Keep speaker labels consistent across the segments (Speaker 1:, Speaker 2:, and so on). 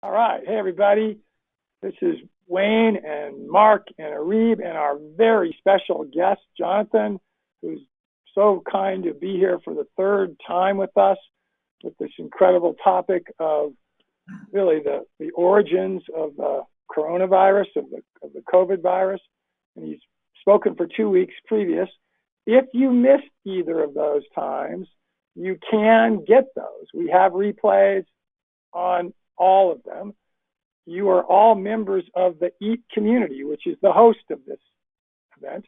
Speaker 1: All right. Hey, everybody. This is Wayne and Mark and Arib and our very special guest, Jonathan, who's so kind to be here for the third time with us with this incredible topic of really the origins of the coronavirus, of the COVID virus. And he's spoken for 2 weeks previous. If you missed either of those times, you can get those. We have replays on all of them. You are all members of the EAT community, which is the host of this event.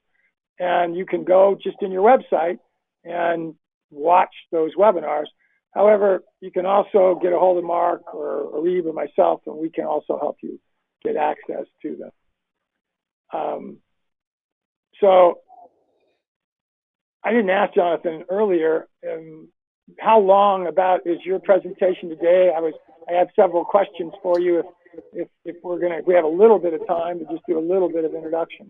Speaker 1: And you can go just in your website and watch those webinars. However, you can also get a hold of Mark or Arib or myself, and we can also help you get access to them. So I didn't ask Jonathan earlier, how long about is your presentation today? I have several questions for you if we have a little bit of time to just do a little bit of introduction.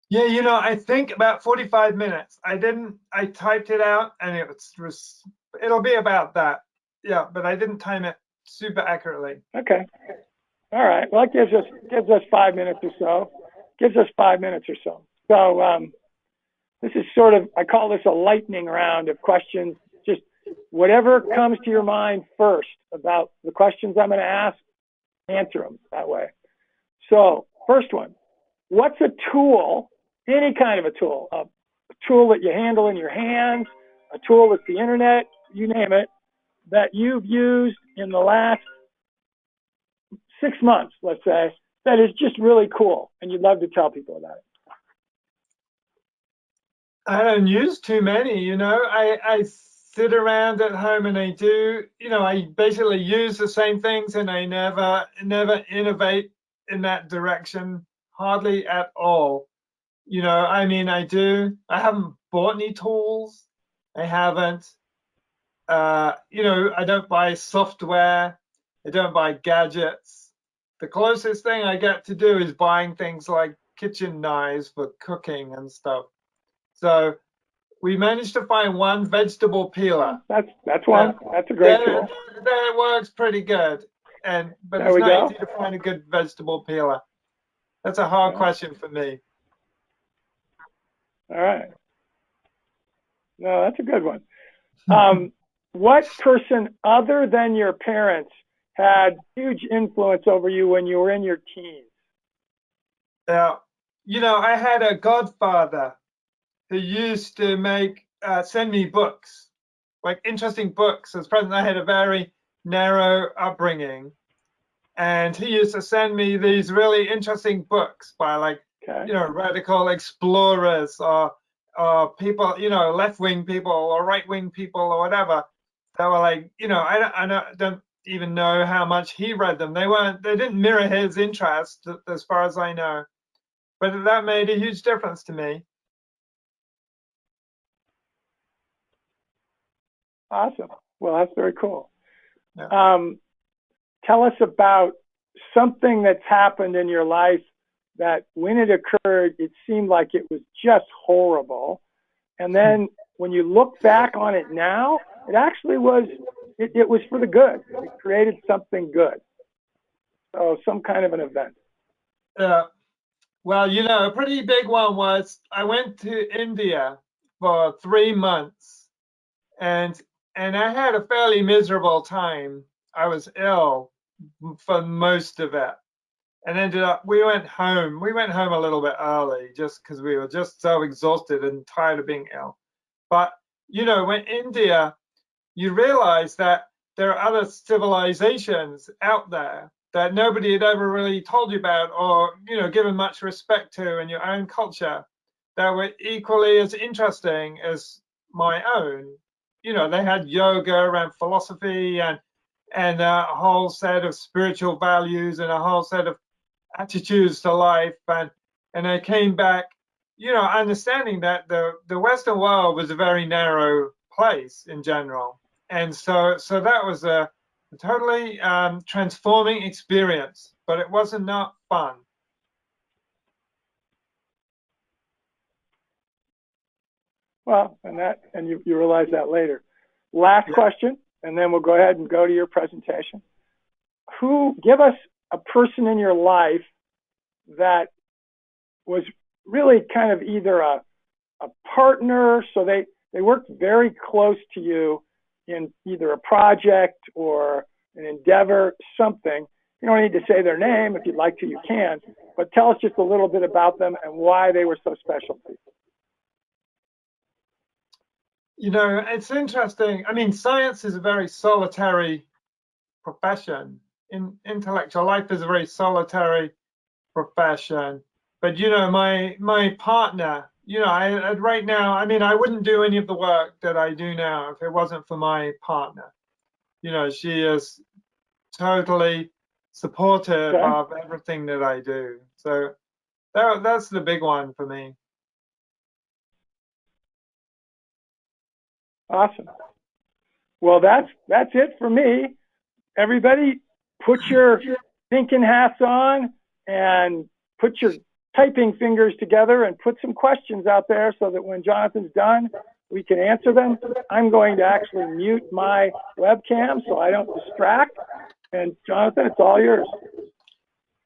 Speaker 2: Yeah, I think about 45 minutes. I typed it out and it'll be about that. Yeah, but I didn't time it super accurately.
Speaker 1: Okay. All right. Well, it gives us 5 minutes or so. So this is sort of, I call this a lightning round of questions. Just whatever comes to your mind first about the questions I'm going to ask, answer them that way. So first one, what's a tool, any kind of a tool that you handle in your hands, a tool that's the internet, you name it, that you've used in the last 6 months, let's say, that is just really cool and you'd love to tell people about it?
Speaker 2: I don't use too many, I sit around at home and I do, I basically use the same things and I never innovate in that direction, hardly at all. I haven't bought any tools. I haven't, I don't buy software. I don't buy gadgets. The closest thing I get to do is buying things like kitchen knives for cooking and stuff. So we managed to find one vegetable peeler.
Speaker 1: That's one. That's a great tool.
Speaker 2: That works pretty good. But
Speaker 1: there
Speaker 2: it's not easy to find a good vegetable peeler. That's a hard question for me.
Speaker 1: All right. No, that's a good one. What person other than your parents had huge influence over you when you were in your teens?
Speaker 2: I had a godfather who used to send me books, like interesting books. As president, I had a very narrow upbringing, and he used to send me these really interesting books by radical explorers or people, left-wing people or right-wing people or whatever. That were I don't even know how much he read them. They didn't mirror his interest as far as I know, but that made a huge difference to me.
Speaker 1: Awesome. Well, that's very cool.
Speaker 2: Yeah.
Speaker 1: Tell us about something that's happened in your life that when it occurred, it seemed like it was just horrible. And then when you look back on it now, it actually was, it was for the good. It created something good. So some kind of an event.
Speaker 2: Well, a pretty big one was I went to India for 3 months and I had a fairly miserable time. I was ill for most of it. And we went home. We went home a little bit early just because we were just so exhausted and tired of being ill. But, when India, you realize that there are other civilizations out there that nobody had ever really told you about or, given much respect to in your own culture that were equally as interesting as my own. They had yoga and philosophy and a whole set of spiritual values and a whole set of attitudes to life. And I came back, understanding that the Western world was a very narrow place in general. And so that was a totally transforming experience, but it wasn't not fun.
Speaker 1: Well, and you realize that later. Last question, and then we'll go ahead and go to your presentation. give us a person in your life that was really kind of either a partner, so they worked very close to you in either a project or an endeavor, something. You don't need to say their name. If you'd like to, you can, but tell us just a little bit about them and why they were so special to you.
Speaker 2: You know, it's interesting. I mean, science is a very solitary profession. Intellectual life is a very solitary profession. But, you know, my partner, you know, right now, I mean, I wouldn't do any of the work that I do now if it wasn't for my partner. You know, she is totally supportive of everything that I do. So that's the big one for me.
Speaker 1: Awesome. Well, that's it for me. Everybody, put your thinking hats on and put your typing fingers together and put some questions out there so that when Jonathan's done, we can answer them. I'm going to actually mute my webcam so I don't distract. And Jonathan, it's all yours.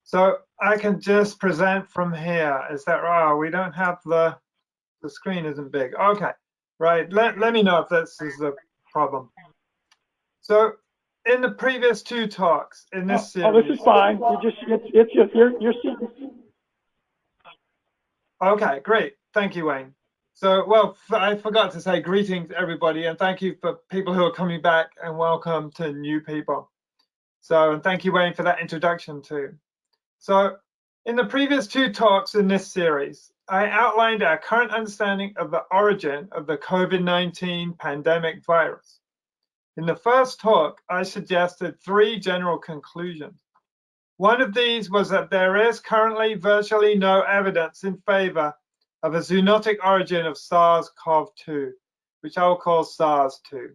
Speaker 2: So I can just present from here. Is that right? Oh, we don't have the screen isn't big. Okay, right. Let me know if this is a problem. So in the previous two talks in this series.
Speaker 1: Oh, this is fine. It's just you're seeing.
Speaker 2: Okay, great. Thank you, Wayne. So, well, I forgot to say greetings, everybody, and thank you for people who are coming back, and welcome to new people. So, and thank you, Wayne, for that introduction too. So, in the previous two talks in this series, I outlined our current understanding of the origin of the COVID-19 pandemic virus. In the first talk, I suggested three general conclusions. One of these was that there is currently virtually no evidence in favor of a zoonotic origin of SARS-CoV-2, which I will call SARS-2.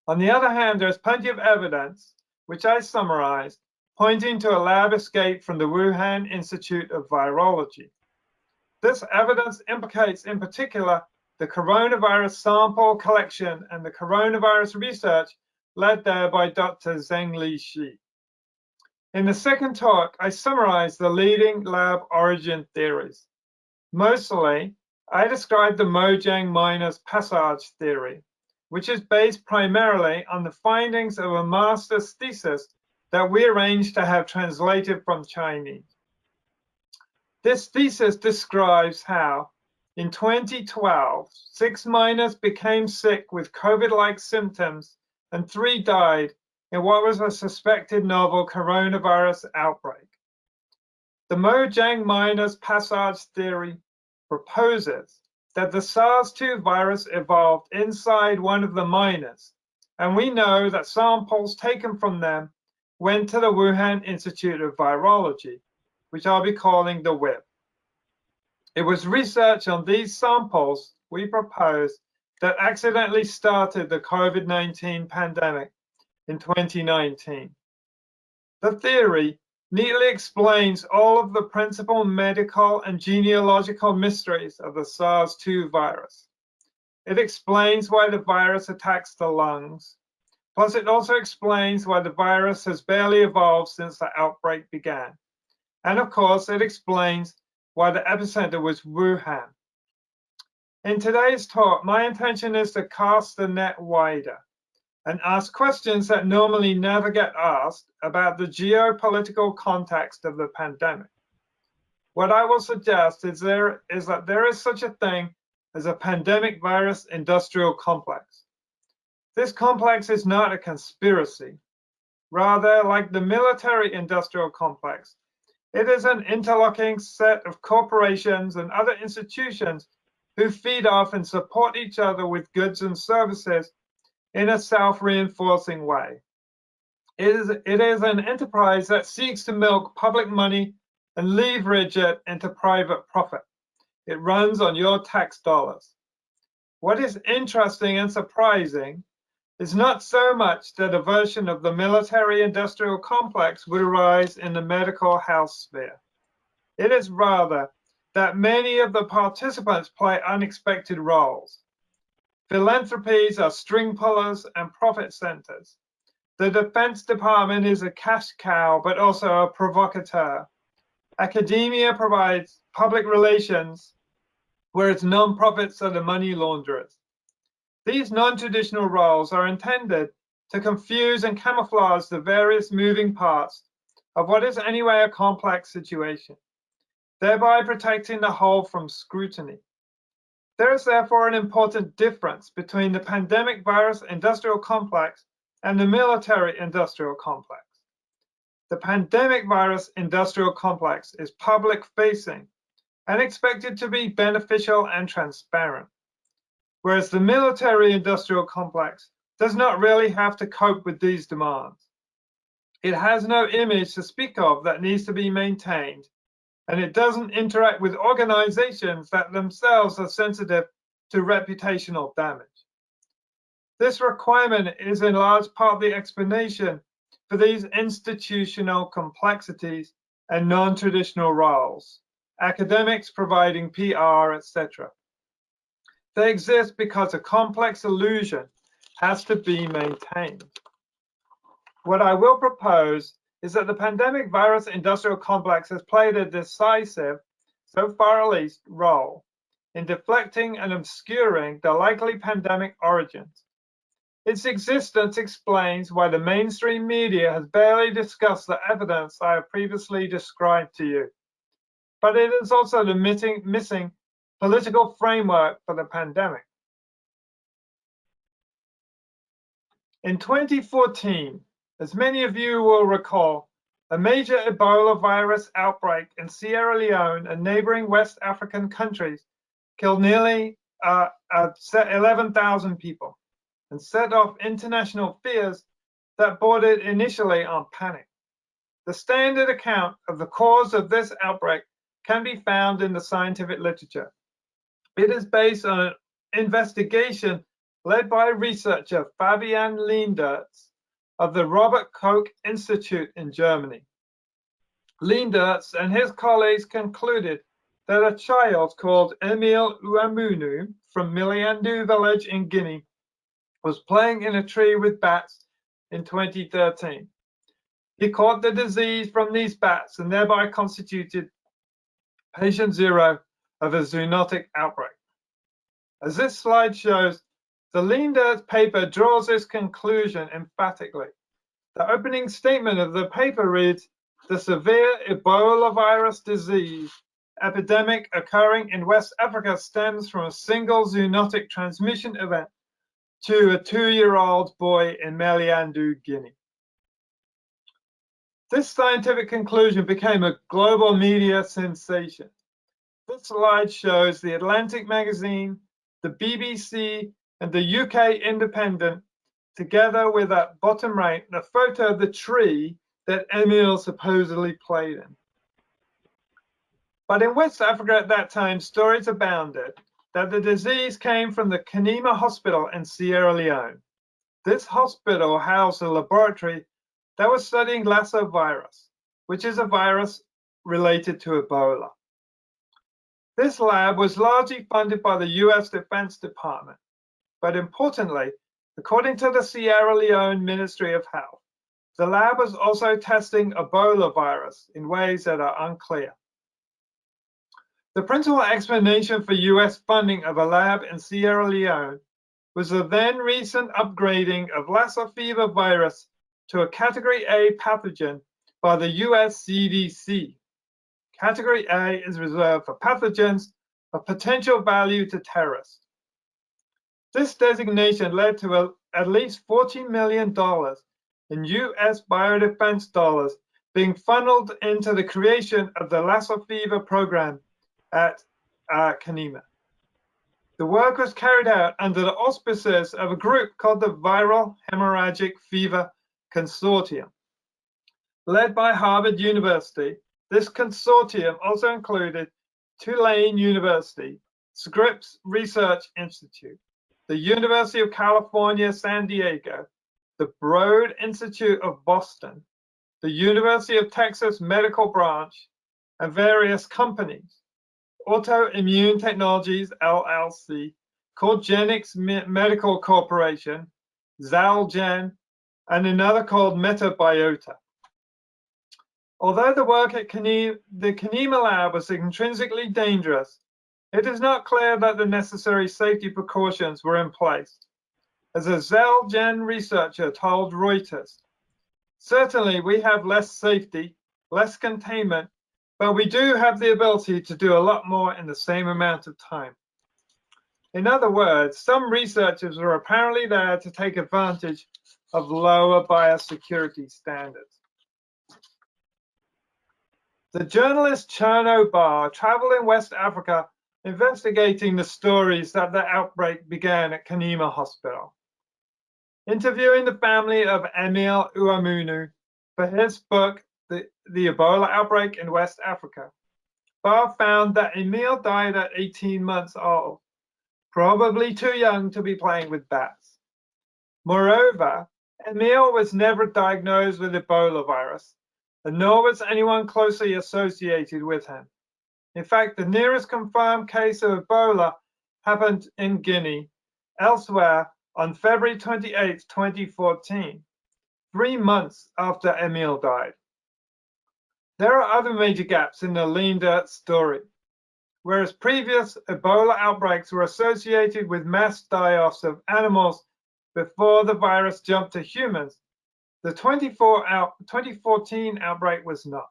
Speaker 2: On the other hand, there is plenty of evidence, which I summarized, pointing to a lab escape from the Wuhan Institute of Virology. This evidence implicates, in particular, the coronavirus sample collection and the coronavirus research led there by Dr. Zhengli Shi. In the second talk, I summarized the leading lab origin theories. Mostly, I described the Mojang miners passage theory, which is based primarily on the findings of a master's thesis that we arranged to have translated from Chinese. This thesis describes how, in 2012, 6 miners became sick with COVID-like symptoms and 3 died in what was a suspected novel coronavirus outbreak. The Mojang miners passage theory proposes that the SARS-2 virus evolved inside one of the miners, and we know that samples taken from them went to the Wuhan Institute of Virology, which I'll be calling the WIV. It was research on these samples, we propose, that accidentally started the COVID-19 pandemic in 2019. The theory neatly explains all of the principal medical and genealogical mysteries of the SARS-2 virus. It explains why the virus attacks the lungs. Plus, it also explains why the virus has barely evolved since the outbreak began. And of course, it explains why the epicenter was Wuhan. In today's talk, my intention is to cast the net wider and ask questions that normally never get asked about the geopolitical context of the pandemic. What I will suggest is that there is such a thing as a pandemic virus industrial complex. This complex is not a conspiracy. Rather, like the military industrial complex, it is an interlocking set of corporations and other institutions who feed off and support each other with goods and services in a self-reinforcing way. It is an enterprise that seeks to milk public money and leverage it into private profit. It runs on your tax dollars. What is interesting and surprising is not so much that a version of the military-industrial complex would arise in the medical health sphere. It is rather that many of the participants play unexpected roles. Philanthropies are string pullers and profit centers. The Defense Department is a cash cow, but also a provocateur. Academia provides public relations, whereas nonprofits are the money launderers. These non-traditional roles are intended to confuse and camouflage the various moving parts of what is anyway a complex situation, thereby protecting the whole from scrutiny. There is therefore an important difference between the pandemic virus industrial complex and the military industrial complex. The pandemic virus industrial complex is public facing and expected to be beneficial and transparent, whereas the military industrial complex does not really have to cope with these demands. It has no image to speak of that needs to be maintained, and it doesn't interact with organizations that themselves are sensitive to reputational damage. This requirement is in large part the explanation for these institutional complexities and non-traditional roles, academics providing PR, etc. They exist because a complex illusion has to be maintained. What I will propose is that the pandemic virus industrial complex has played a decisive, so far at least, role in deflecting and obscuring the likely pandemic origins. Its existence explains why the mainstream media has barely discussed the evidence I have previously described to you. But it is also the missing political framework for the pandemic. In 2014, as many of you will recall, a major Ebola virus outbreak in Sierra Leone and neighboring West African countries killed nearly 11,000 people and set off international fears that bordered initially on panic. The standard account of the cause of this outbreak can be found in the scientific literature. It is based on an investigation led by researcher Fabian Leendertz of the Robert Koch Institute in Germany. Leendertz and his colleagues concluded that a child called Emil Uamunu from Miliandu village in Guinea was playing in a tree with bats in 2013. He caught the disease from these bats and thereby constituted patient zero of a zoonotic outbreak. As this slide shows, the Leendertz paper draws this conclusion emphatically. The opening statement of the paper reads, "The severe Ebola virus disease epidemic occurring in West Africa stems from a single zoonotic transmission event to a 2-year-old boy in Miliandu, Guinea." This scientific conclusion became a global media sensation. This slide shows the Atlantic magazine, the BBC, and the UK Independent, together with at bottom right, the photo of the tree that Emil supposedly played in. But in West Africa at that time, stories abounded that the disease came from the Kanima Hospital in Sierra Leone. This hospital housed a laboratory that was studying Lassa virus, which is a virus related to Ebola. This lab was largely funded by the US Defense Department, but importantly, according to the Sierra Leone Ministry of Health, the lab was also testing Ebola virus in ways that are unclear. The principal explanation for US funding of a lab in Sierra Leone was the then recent upgrading of Lassa fever virus to a Category A pathogen by the US CDC. Category A is reserved for pathogens of potential value to terrorists. This designation led to at least $40 million in US biodefense dollars being funneled into the creation of the Lassa fever program at Kanima. The work was carried out under the auspices of a group called the Viral Hemorrhagic Fever Consortium. Led by Harvard University, this consortium also included Tulane University, Scripps Research Institute, the University of California, San Diego, the Broad Institute of Boston, the University of Texas Medical Branch, and various companies. Autoimmune Technologies, LLC, Corgenix Medical Corporation, Zalgen, and another called metabiota. Although the work at the Kenema lab was intrinsically dangerous, it is not clear that the necessary safety precautions were in place. As a Xelgen researcher told Reuters, certainly we have less safety, less containment, but we do have the ability to do a lot more in the same amount of time. In other words, some researchers were apparently there to take advantage of lower biosecurity standards. The journalist Chernoh Alpha traveled in West Africa investigating the stories that the outbreak began at Kenema Hospital. Interviewing the family of Emil Uamunu for his book, The Ebola Outbreak in West Africa, Barr found that Emil died at 18 months old, probably too young to be playing with bats. Moreover, Emil was never diagnosed with Ebola virus, and nor was anyone closely associated with him. In fact, the nearest confirmed case of Ebola happened in Guinea. Elsewhere, on February 28, 2014, 3 months after Emil died. There are other major gaps in the lean dirt story. Whereas previous Ebola outbreaks were associated with mass die-offs of animals before the virus jumped to humans, the 2014 outbreak was not.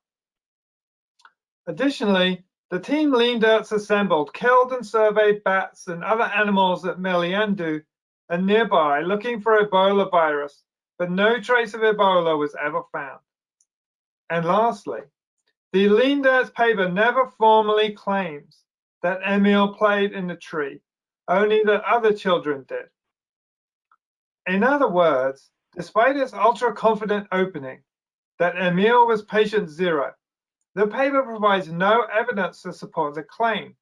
Speaker 2: Additionally, the team Lean Dirts assembled killed and surveyed bats and other animals at Meliandu and nearby looking for Ebola virus, but no trace of Ebola was ever found. And lastly, the Lean Dirts paper never formally claims that Emil played in the tree, only that other children did. In other words, despite its ultra-confident opening that Emil was patient zero, the paper provides no evidence to support the claim.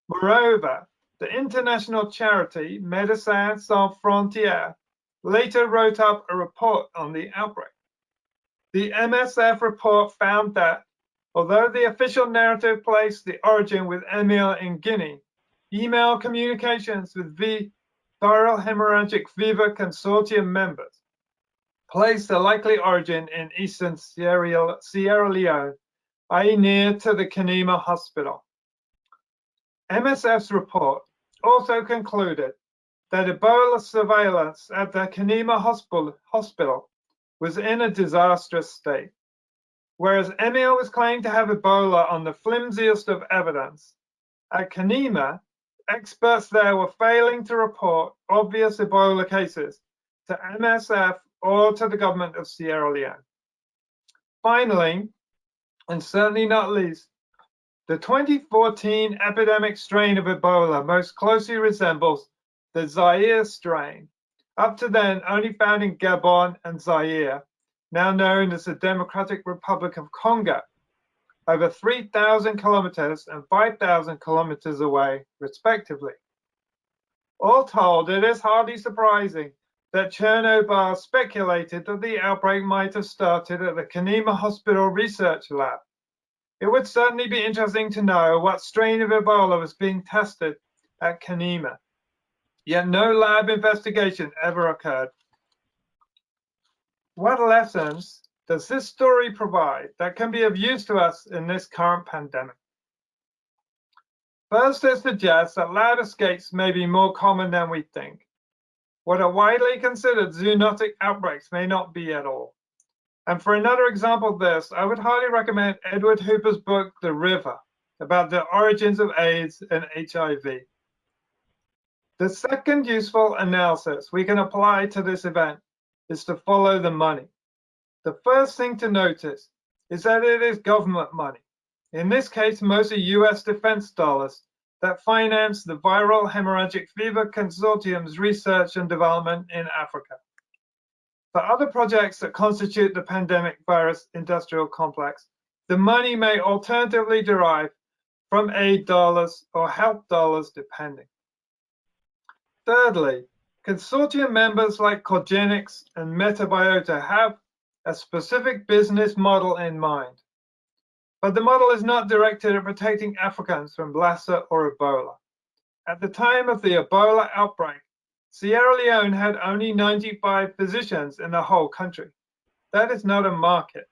Speaker 2: Moreover, the international charity Médecins Sans Frontières later wrote up a report on the outbreak. The MSF report found that, although the official narrative placed the origin with Emil in Guinea, email communications with viral hemorrhagic fever consortium members placed the likely origin in eastern Sierra Leone, i.e. near to the Kenema Hospital. MSF's report also concluded that Ebola surveillance at the Kenema Hospital was in a disastrous state. Whereas Emil was claimed to have Ebola on the flimsiest of evidence, at Kenema, experts there were failing to report obvious Ebola cases to MSF or to the government of Sierra Leone. Finally, and certainly not least, the 2014 epidemic strain of Ebola most closely resembles the Zaire strain, up to then only found in Gabon and Zaire, now known as the Democratic Republic of Congo, over 3,000 kilometers and 5,000 kilometers away, respectively. All told, it is hardly surprising that Chernoh Alpha speculated that the outbreak might have started at the Kenema Hospital Research Lab. It would certainly be interesting to know what strain of Ebola was being tested at Kenema. Yet no lab investigation ever occurred. What lessons does this story provide that can be of use to us in this current pandemic? First, it suggests that lab escapes may be more common than we think. What are widely considered zoonotic outbreaks may not be at all. And for another example of this, I would highly recommend Edward Hooper's book, The River, about the origins of AIDS and HIV. The second useful analysis we can apply to this event is to follow the money. The first thing to notice is that it is government money, in this case mostly US defense dollars, that finance the viral hemorrhagic fever consortium's research and development in Africa. For other projects that constitute the pandemic virus industrial complex, the money may alternatively derive from aid dollars or health dollars, depending. Thirdly, consortium members like Cogenics and Metabiota have a specific business model in mind. But the model is not directed at protecting Africans from Lassa or Ebola. At the time of the Ebola outbreak, Sierra Leone had only 95 physicians in the whole country. That is not a market.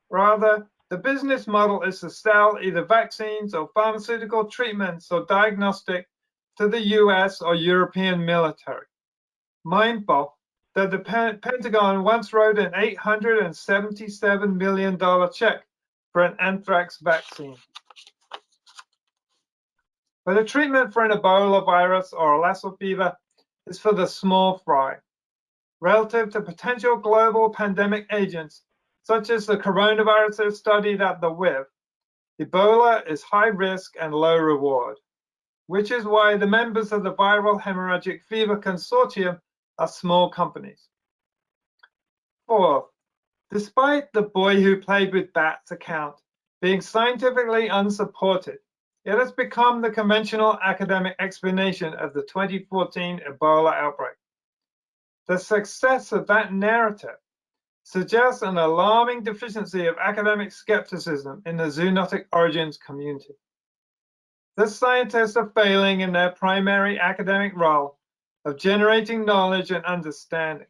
Speaker 2: Rather, the business model is to sell either vaccines or pharmaceutical treatments or diagnostic to the US or European military. Mindful that the Pentagon once wrote an $877 million check for an anthrax vaccine. But a treatment for an Ebola virus or a Lassa fever is for the small fry. Relative to potential global pandemic agents, such as the coronaviruses studied at the WIV, Ebola is high risk and low reward, which is why the members of the Viral Hemorrhagic Fever Consortium are small companies. Fourth, despite the boy who played with bats account being scientifically unsupported, it has become the conventional academic explanation of the 2014 Ebola outbreak. The success of that narrative suggests an alarming deficiency of academic skepticism in the zoonotic origins community. The scientists are failing in their primary academic role of generating knowledge and understanding.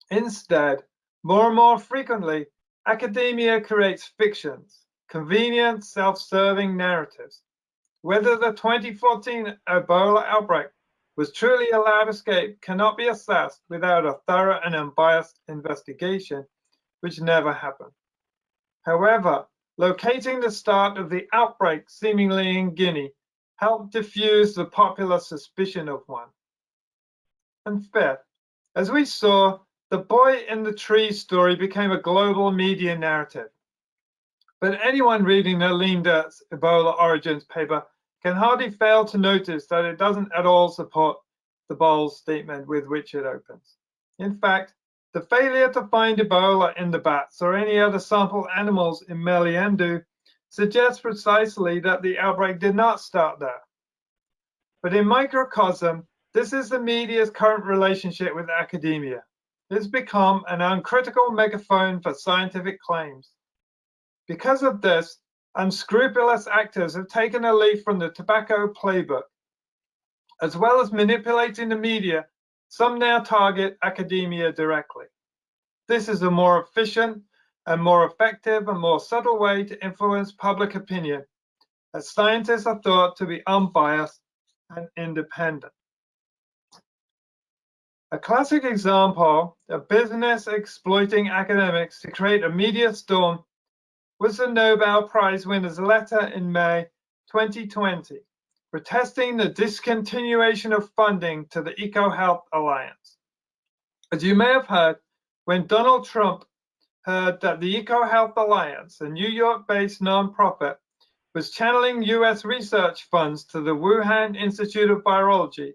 Speaker 2: Instead, more and more frequently, academia creates fictions, convenient, self-serving narratives. Whether the 2014 Ebola outbreak was truly a lab escape cannot be assessed without a thorough and unbiased investigation, which never happened. However, locating the start of the outbreak seemingly in Guinea helped diffuse the popular suspicion of one. And fifth, as we saw, the boy in the tree story became a global media narrative. But anyone reading the Linda's Ebola Origins paper can hardly fail to notice that it doesn't at all support the bold statement with which it opens. In fact, the failure to find Ebola in the bats or any other sample animals in Meliandou suggests precisely that the outbreak did not start there. But in microcosm, this is the media's current relationship with academia. It's become an uncritical megaphone for scientific claims. Because of this, unscrupulous actors have taken a leaf from the tobacco playbook. As well as manipulating the media, some now target academia directly. This is a more efficient and more effective and more subtle way to influence public opinion, as scientists are thought to be unbiased and independent. A classic example of business exploiting academics to create a media storm was the Nobel Prize winner's letter in May 2020, protesting the discontinuation of funding to the EcoHealth Alliance. As you may have heard, when Donald Trump heard that the EcoHealth Alliance, a New York-based nonprofit, was channeling US research funds to the Wuhan Institute of Virology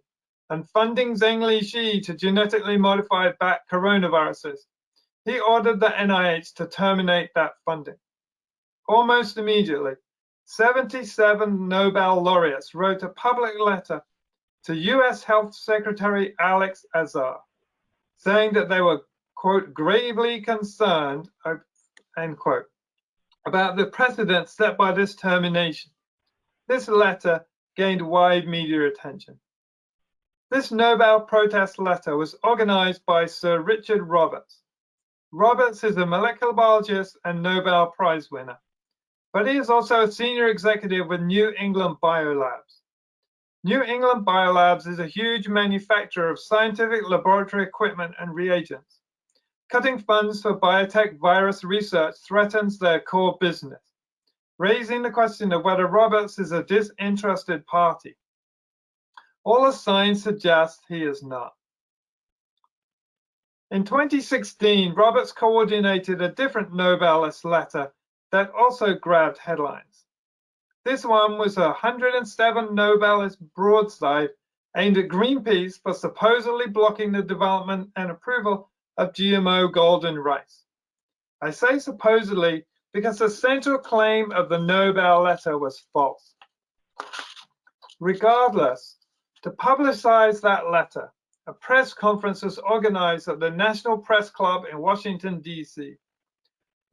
Speaker 2: and funding Zheng Lishi to genetically modify bat coronaviruses, he ordered the NIH to terminate that funding. Almost immediately, 77 Nobel laureates wrote a public letter to US Health Secretary Alex Azar, saying that they were, quote, gravely concerned, end quote, about the precedent set by this termination. This letter gained wide media attention. This Nobel protest letter was organized by Sir Richard Roberts. Roberts is a molecular biologist and Nobel Prize winner, but he is also a senior executive with New England Biolabs. New England Biolabs is a huge manufacturer of scientific laboratory equipment and reagents. Cutting funds for biotech virus research threatens their core business, raising the question of whether Roberts is a disinterested party. All the signs suggest he is not. In 2016, Roberts coordinated a different Nobelist letter that also grabbed headlines. This one was a 107 Nobelist broadside aimed at Greenpeace for supposedly blocking the development and approval of GMO golden rice. I say supposedly because the central claim of the Nobel letter was false. Regardless, to publicize that letter, a press conference was organized at the National Press Club in Washington, D.C.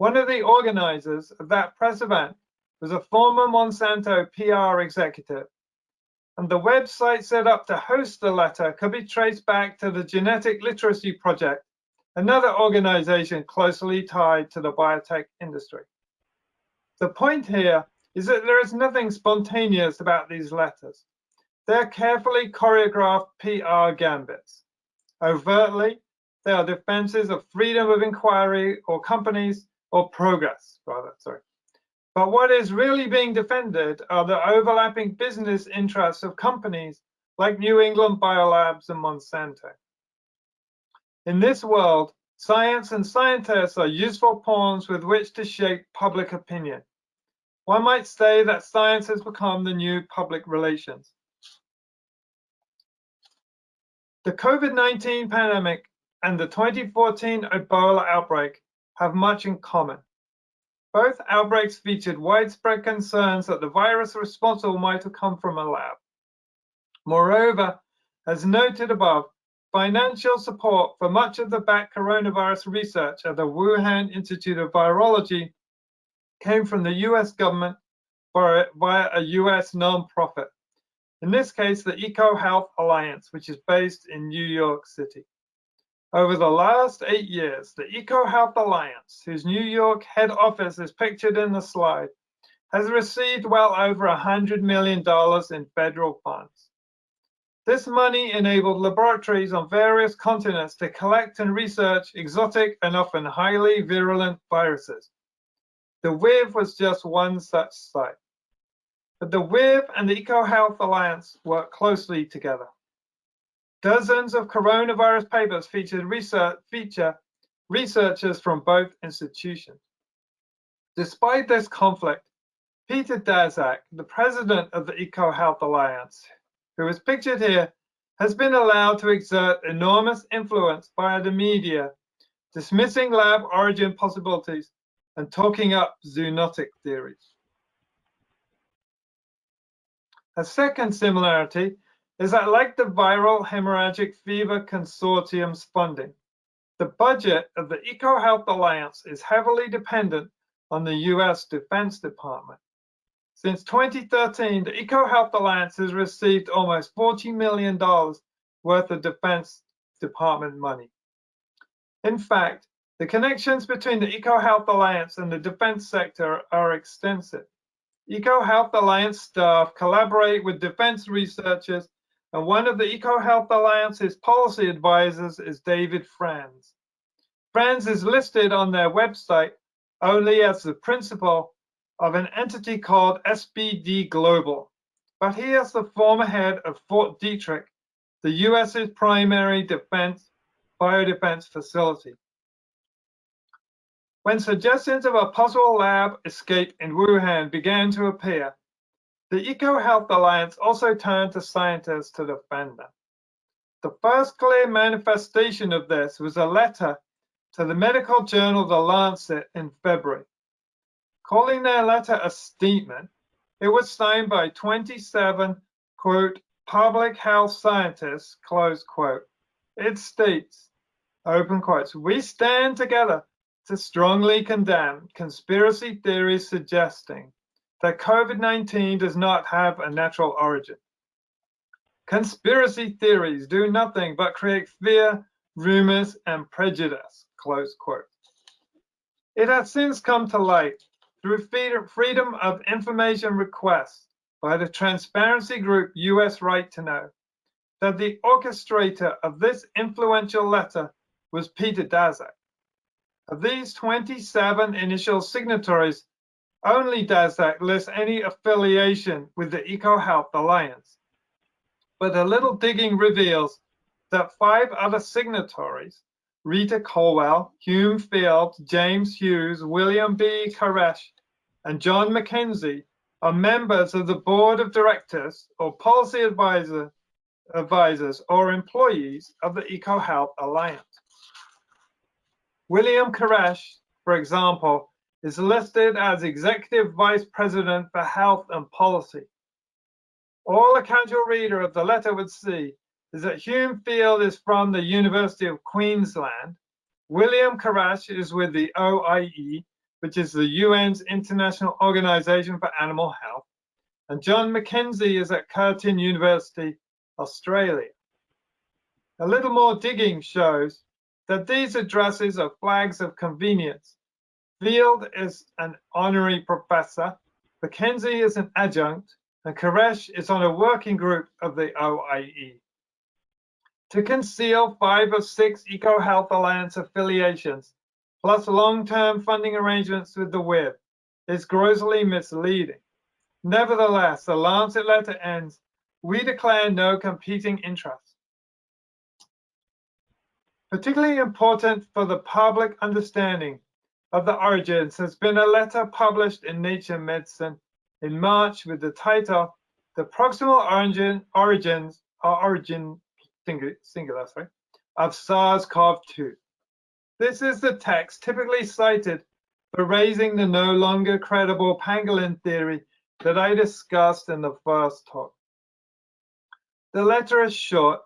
Speaker 2: One of the organizers of that press event was a former Monsanto PR executive, and the website set up to host the letter could be traced back to the Genetic Literacy Project, another organization closely tied to the biotech industry. The point here is that there is nothing spontaneous about these letters. They're carefully choreographed PR gambits. Overtly, they are defenses of freedom of inquiry or companies, or progress, rather, sorry. But what is really being defended are the overlapping business interests of companies like New England Biolabs and Monsanto. In this world, science and scientists are useful pawns with which to shape public opinion. One might say that science has become the new public relations. The COVID-19 pandemic and the 2014 Ebola outbreak have much in common. Both outbreaks featured widespread concerns that the virus responsible might have come from a lab. Moreover, as noted above, financial support for much of the bat coronavirus research at the Wuhan Institute of Virology came from the US government via a US nonprofit. In this case, the EcoHealth Alliance, which is based in New York City. Over the last 8 years, the EcoHealth Alliance, whose New York head office is pictured in the slide, has received well over $100 million in federal funds. This money enabled laboratories on various continents to collect and research exotic and often highly virulent viruses. The WIV was just one such site. But the WIV and the EcoHealth Alliance work closely together. Dozens of coronavirus papers feature researchers from both institutions. Despite this conflict, Peter Daszak, the president of the EcoHealth Alliance, who is pictured here, has been allowed to exert enormous influence via the media, dismissing lab origin possibilities and talking up zoonotic theories. A second similarity is that, like the Viral Hemorrhagic Fever Consortium's funding, the budget of the EcoHealth Alliance is heavily dependent on the US Defense Department. Since 2013, the EcoHealth Alliance has received almost $40 million worth of Defense Department money. In fact, the connections between the EcoHealth Alliance and the defense sector are extensive. EcoHealth Alliance staff collaborate with defense researchers, and one of the EcoHealth Alliance's policy advisors is David Franz. Franz is listed on their website only as the principal of an entity called SBD Global, but he is the former head of Fort Detrick, the US's primary biodefense facility. When suggestions of a possible lab escape in Wuhan began to appear, the EcoHealth Alliance also turned to scientists to defend them. The first clear manifestation of this was a letter to the medical journal The Lancet in February. Calling their letter a statement, it was signed by 27, quote, public health scientists, close quote. It states, open quotes, we stand together to strongly condemn conspiracy theories suggesting that COVID-19 does not have a natural origin. Conspiracy theories do nothing but create fear, rumors, and prejudice, close quote. It has since come to light through freedom of information requests by the transparency group US Right to Know that the orchestrator of this influential letter was Peter Daszak. Of these 27 initial signatories, only Daszak lists any affiliation with the EcoHealth Alliance. But a little digging reveals that 5 other signatories, Rita Colwell, Hume Field, James Hughes, William B. Koresh, and John McKenzie, are members of the board of directors or policy advisors or employees of the EcoHealth Alliance. William Koresh, for example, is listed as Executive Vice President for Health and Policy. All a casual reader of the letter would see is that Hume Field is from the University of Queensland, William Koresh is with the OIE, which is the UN's International Organization for Animal Health, and John Mackenzie is at Curtin University, Australia. A little more digging shows that these addresses are flags of convenience. Field is an honorary professor, Mackenzie is an adjunct, and Koresh is on a working group of the OIE. To conceal 5 of 6 EcoHealth Alliance affiliations, plus long-term funding arrangements with the WIB, is grossly misleading. Nevertheless, the Lancet letter ends, "We declare no competing interests." Particularly important for the public understanding of the origins has been a letter published in Nature Medicine in March with the title, "The Proximal Origin singular, of SARS-CoV-2. This is the text typically cited for raising the no longer credible pangolin theory that I discussed in the first talk. The letter is short,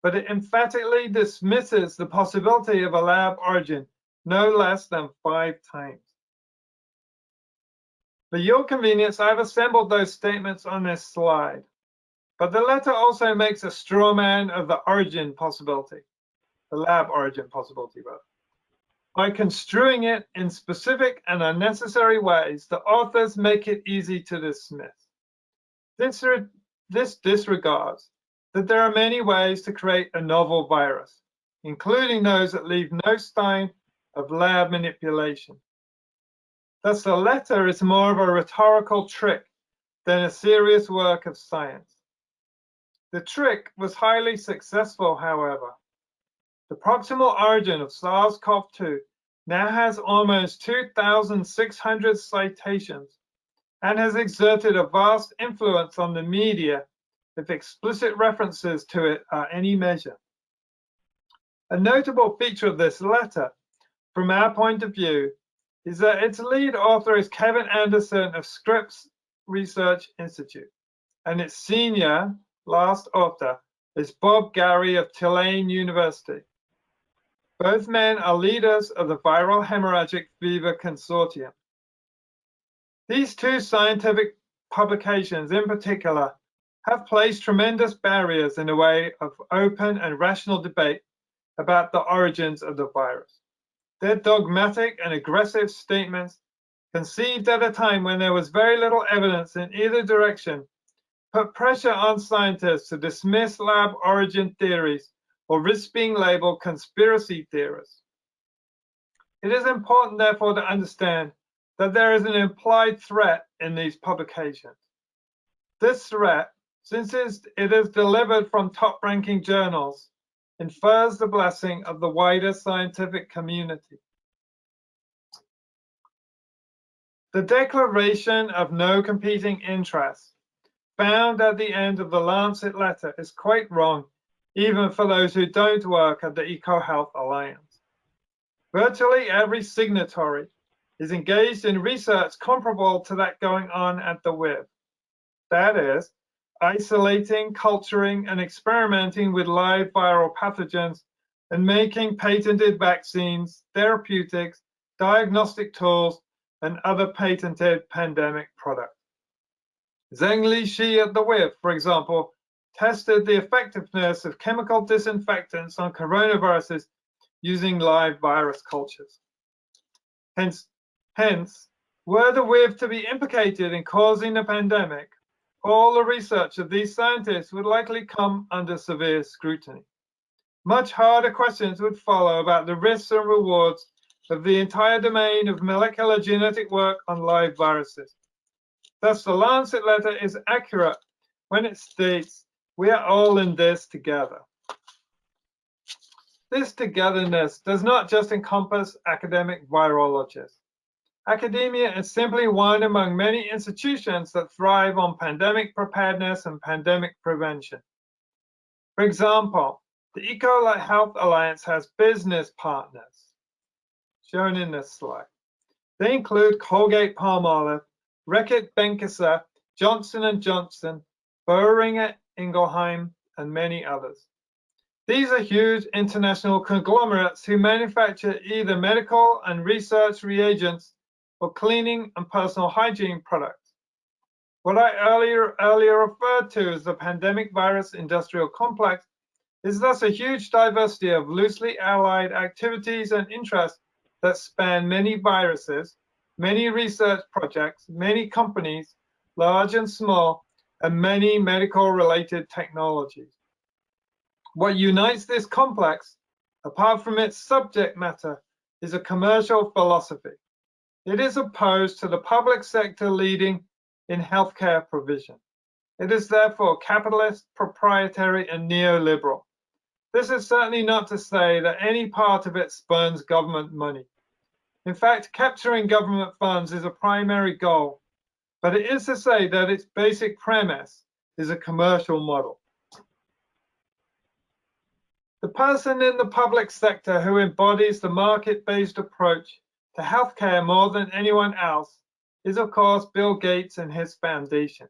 Speaker 2: but it emphatically dismisses the possibility of a lab origin no less than 5 times. For your convenience, I've assembled those statements on this slide, but the letter also makes a straw man of the origin possibility, the lab origin possibility, rather. By construing it in specific and unnecessary ways, the authors make it easy to dismiss. This disregards that there are many ways to create a novel virus, including those that leave no sign of lab manipulation. Thus, the letter is more of a rhetorical trick than a serious work of science. The trick was highly successful, however. The proximal origin of SARS-CoV-2 now has almost 2,600 citations and has exerted a vast influence on the media if explicit references to it are any measure. A notable feature of this letter, from our point of view, is that its lead author is Kevin Anderson of Scripps Research Institute, and its senior last author is Bob Gary of Tulane University. Both men are leaders of the Viral Hemorrhagic Fever Consortium. These 2 scientific publications in particular have placed tremendous barriers in the way of open and rational debate about the origins of the virus. Their dogmatic and aggressive statements, conceived at a time when there was very little evidence in either direction, put pressure on scientists to dismiss lab origin theories or risk being labeled conspiracy theorists. It is important, therefore, to understand that there is an implied threat in these publications. This threat, since it is delivered from top-ranking journals, infers the blessing of the wider scientific community. The declaration of no competing interests found at the end of the Lancet letter is quite wrong, even for those who don't work at the EcoHealth Alliance. Virtually every signatory is engaged in research comparable to that going on at the WIB. That is, isolating, culturing, and experimenting with live viral pathogens and making patented vaccines, therapeutics, diagnostic tools, and other patented pandemic products. Zhengli Shi at the WIB, for example, tested the effectiveness of chemical disinfectants on coronaviruses using live virus cultures. Hence, were the WIB to be implicated in causing a pandemic, all the research of these scientists would likely come under severe scrutiny. Much harder questions would follow about the risks and rewards of the entire domain of molecular genetic work on live viruses. Thus, the Lancet letter is accurate when it states, "We are all in this together." This togetherness does not just encompass academic virologists. Academia is simply one among many institutions that thrive on pandemic preparedness and pandemic prevention. For example, the EcoHealth Alliance has business partners, shown in this slide. They include Colgate-Palmolive, Reckitt Benckiser, Johnson & Johnson, Boehringer Ingelheim, and many others. These are huge international conglomerates who manufacture either medical and research reagents or cleaning and personal hygiene products. What I earlier referred to as the pandemic virus industrial complex is thus a huge diversity of loosely allied activities and interests that span many viruses, many research projects, many companies, large and small, and many medical-related technologies. What unites this complex, apart from its subject matter, is a commercial philosophy. It is opposed to the public sector leading in healthcare provision. It is therefore capitalist, proprietary, and neoliberal. This is certainly not to say that any part of it spurns government money. In fact, capturing government funds is a primary goal, but it is to say that its basic premise is a commercial model. The person in the public sector who embodies the market-based approach to healthcare more than anyone else is, of course, Bill Gates and his foundation.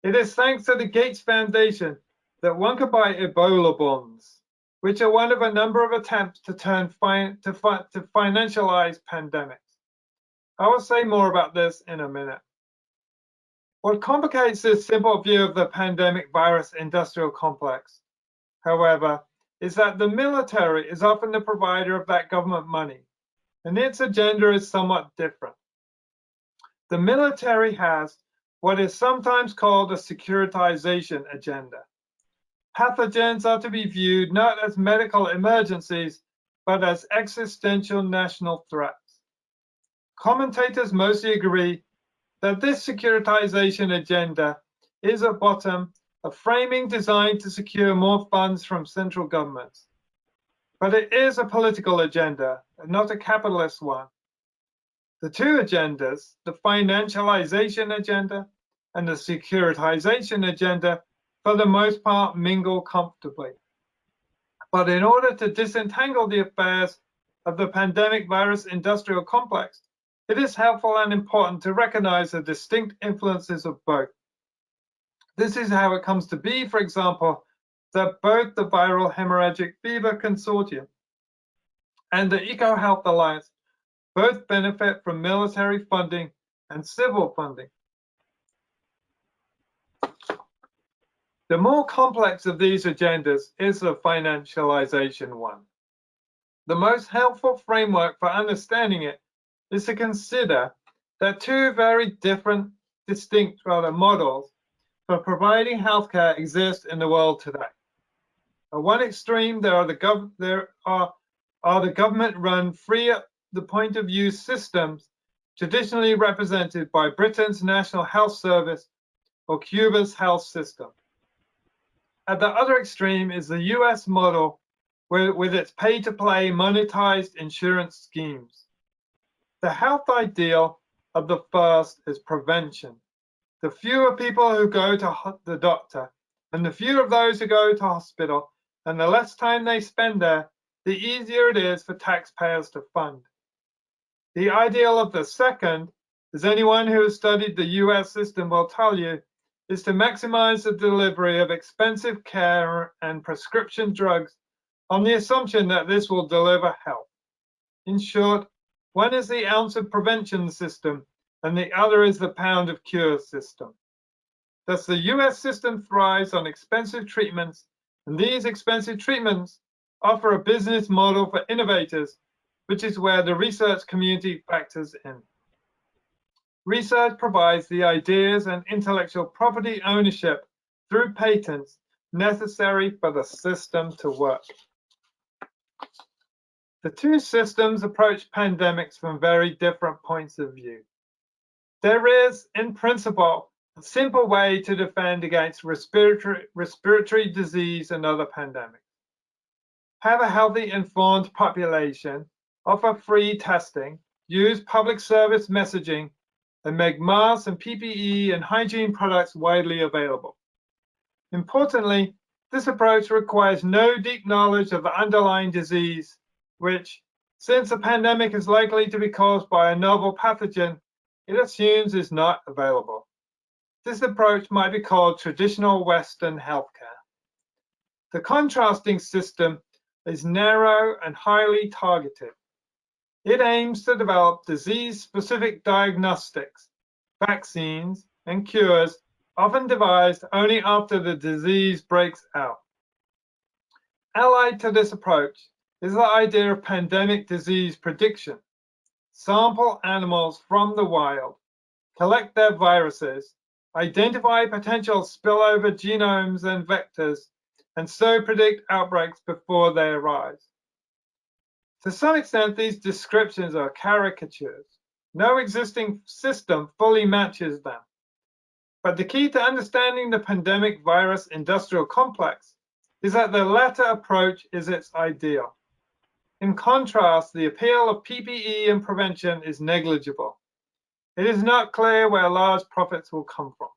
Speaker 2: It is thanks to the Gates Foundation that one could buy Ebola bonds, which are one of a number of attempts to financialize pandemics. I will say more about this in a minute. What complicates this simple view of the pandemic virus industrial complex, however, is that the military is often the provider of that government money, and its agenda is somewhat different. The military has what is sometimes called a securitization agenda. Pathogens are to be viewed not as medical emergencies, but as existential national threats. Commentators mostly agree that this securitization agenda is at bottom a framing designed to secure more funds from central governments. But it is a political agenda, and not a capitalist one. The two agendas, the financialization agenda and the securitization agenda, for the most part, mingle comfortably. But in order to disentangle the affairs of the pandemic virus industrial complex, it is helpful and important to recognize the distinct influences of both. This is how it comes to be, for example, that both the Viral Hemorrhagic Fever Consortium and the EcoHealth Alliance both benefit from military funding and civil funding. The more complex of these agendas is the financialization one. The most helpful framework for understanding it is to consider that two very different, distinct models for providing healthcare exist in the world today. At one extreme, there are the government-run, free at the point of use systems traditionally represented by Britain's National Health Service or Cuba's health system. At the other extreme is the US model with its pay-to-play monetized insurance schemes. The health ideal of the first is prevention. The fewer people who go to the doctor and the fewer of those who go to hospital and the less time they spend there, the easier it is for taxpayers to fund. The ideal of the second, as anyone who has studied the US system will tell you, is to maximize the delivery of expensive care and prescription drugs on the assumption that this will deliver health. In short, one is the ounce of prevention system and the other is the pound of cure system. Thus, the US system thrives on expensive treatments, and these expensive treatments offer a business model for innovators, which is where the research community factors in. Research provides the ideas and intellectual property ownership through patents necessary for the system to work. The two systems approach pandemics from very different points of view. There is, in principle, a simple way to defend against respiratory disease and other pandemics. Have a healthy, informed population, offer free testing, use public service messaging, and make masks and PPE and hygiene products widely available. Importantly, this approach requires no deep knowledge of the underlying disease, which, since a pandemic is likely to be caused by a novel pathogen, it assumes is not available. This approach might be called traditional Western healthcare. The contrasting system is narrow and highly targeted. It aims to develop disease-specific diagnostics, vaccines, and cures, often devised only after the disease breaks out. Allied to this approach is the idea of pandemic disease prediction. Sample animals from the wild, collect their viruses, identify potential spillover genomes and vectors, and so predict outbreaks before they arise. To some extent, these descriptions are caricatures. No existing system fully matches them. But the key to understanding the pandemic virus industrial complex is that the latter approach is its ideal. In contrast, the appeal of PPE and prevention is negligible. It is not clear where large profits will come from.